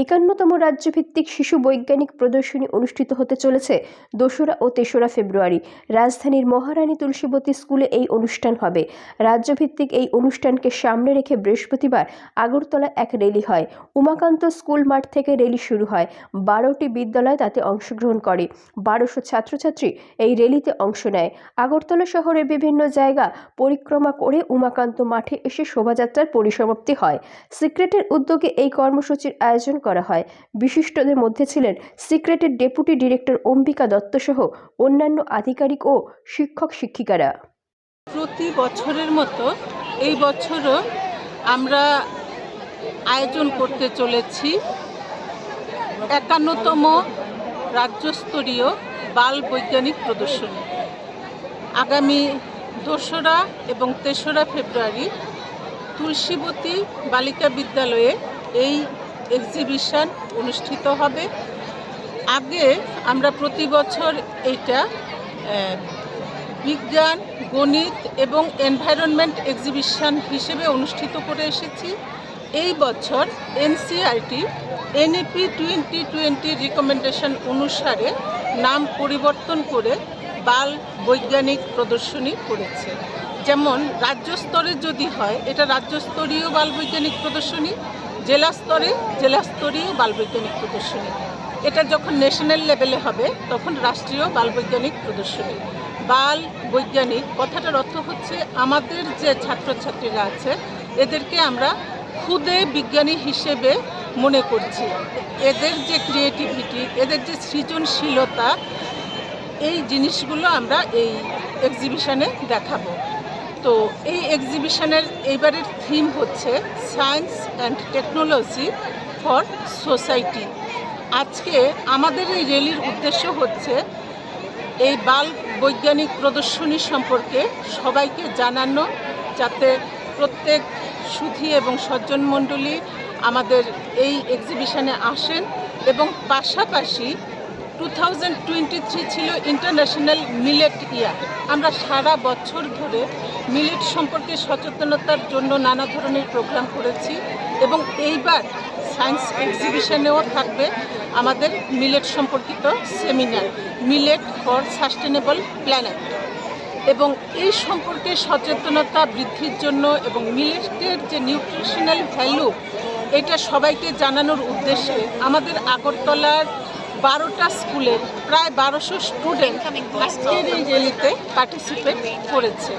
51তম রাজ্যভিত্তিক শিশু বৈজ্ঞানিক প্রদর্শনী অনুষ্ঠিত হতে চলেছে 2রা ও 3রা ফেব্রুয়ারি। রাজধানীর মহারানী তুলসীবতী স্কুলে এই অনুষ্ঠান হবে। রাজ্যভিত্তিক এই অনুষ্ঠানকে সামনে রেখে বৃহস্পতিবার আগরতলা এক র্যালি হয়। উমাকান্ত স্কুল মাঠ থেকে র্যালি শুরু হয়। 12টি বিদ্যালয় তাতে অংশগ্রহণ করে। 1200 ছাত্রছাত্রী এই র্যালিতে অংশ নেয়। আগরতলা শহরের বিভিন্ন জায়গা পরিক্রমা করে উমাকান্ত মাঠে এসে শোভাযাত্রার পরিসমাপ্তি হয়। সিক্রেটের উদ্যোগে এই কর্মসূচির আয়োজন করা হয়। বিশিষ্টদের মধ্যে ছিলেন সিক্রেটের ডেপুটি ডিরেক্টর অম্বিকা দত্ত সহ অন্যান্য আধিকারিক ও শিক্ষক শিক্ষিকারা। প্রতি বছরের মতো এই বছরও আমরা আয়োজন করতে চলেছি 51তম রাজ্যস্তরীয় বাল বৈজ্ঞানিক প্রদর্শনী। আগামী 2রা এবং 3রা ফেব্রুয়ারি তুলসীবতী বালিকা বিদ্যালয়ে এই এক্সিবিশন অনুষ্ঠিত হবে। আগে আমরা প্রতি বছর এইটা বিজ্ঞান, গণিত এবং এনভায়রনমেন্ট এক্সিবিশন হিসেবে অনুষ্ঠিত করে এসেছি। এই বছর NCERT NEP 2020 রিকমেন্ডেশন অনুসারে নাম পরিবর্তন করে বাল বৈজ্ঞানিক প্রদর্শনী করেছে। যেমন রাজ্য স্তরে যদি হয় এটা রাজ্যস্তরীয় বাল বৈজ্ঞানিক প্রদর্শনী, জেলা স্তরে জেলাস্তরীয় বাল বৈজ্ঞানিক প্রদর্শনী, এটা যখন ন্যাশনাল লেভেলে হবে তখন রাষ্ট্রীয় বাল বৈজ্ঞানিক প্রদর্শনী। বাল বৈজ্ঞানিক কথাটার অর্থ হচ্ছে আমাদের যে ছাত্রছাত্রীরা আছে এদেরকে আমরা খুদে বিজ্ঞানী হিসেবে মনে করছি। এদের যে ক্রিয়েটিভিটি, এদের যে সৃজনশীলতা, এই জিনিসগুলো আমরা এই এক্সিবিশনে দেখাবো। তো এই এক্সিবিশনের এইবারের থিম হচ্ছে science and technology for society. আজকে আমাদের এই র্যালির উদ্দেশ্য হচ্ছে এই বাল বৈজ্ঞানিক প্রদর্শনী সম্পর্কে সবাইকে জানানো, যাতে প্রত্যেক সুধী এবং সজ্জন মণ্ডলী আমাদের এই এক্সিবিশনে আসেন। এবং পাশাপাশি 2023 ছিল ইন্টারন্যাশনাল মিলেট ইয়ার। আমরা সারা বছর ধরে মিলেট সম্পর্কে সচেতনতার জন্য নানা ধরনের প্রোগ্রাম করেছি এবং এইবার সায়েন্স এক্সিবিশনেও থাকবে আমাদের মিলেট সম্পর্কিত seminar, millet for sustainable planet. এবং এই সম্পর্কে সচেতনতা বৃদ্ধির জন্য এবং মিলেটের যে নিউট্রিশনাল ভ্যালু এটা সবাইকে জানানোর উদ্দেশ্যে আমাদের আগরতলার 12টা স্কুলের প্রায় 1200 স্টুডেন্ট আজকের এই র্যালিতে পার্টিসিপেট করেছে।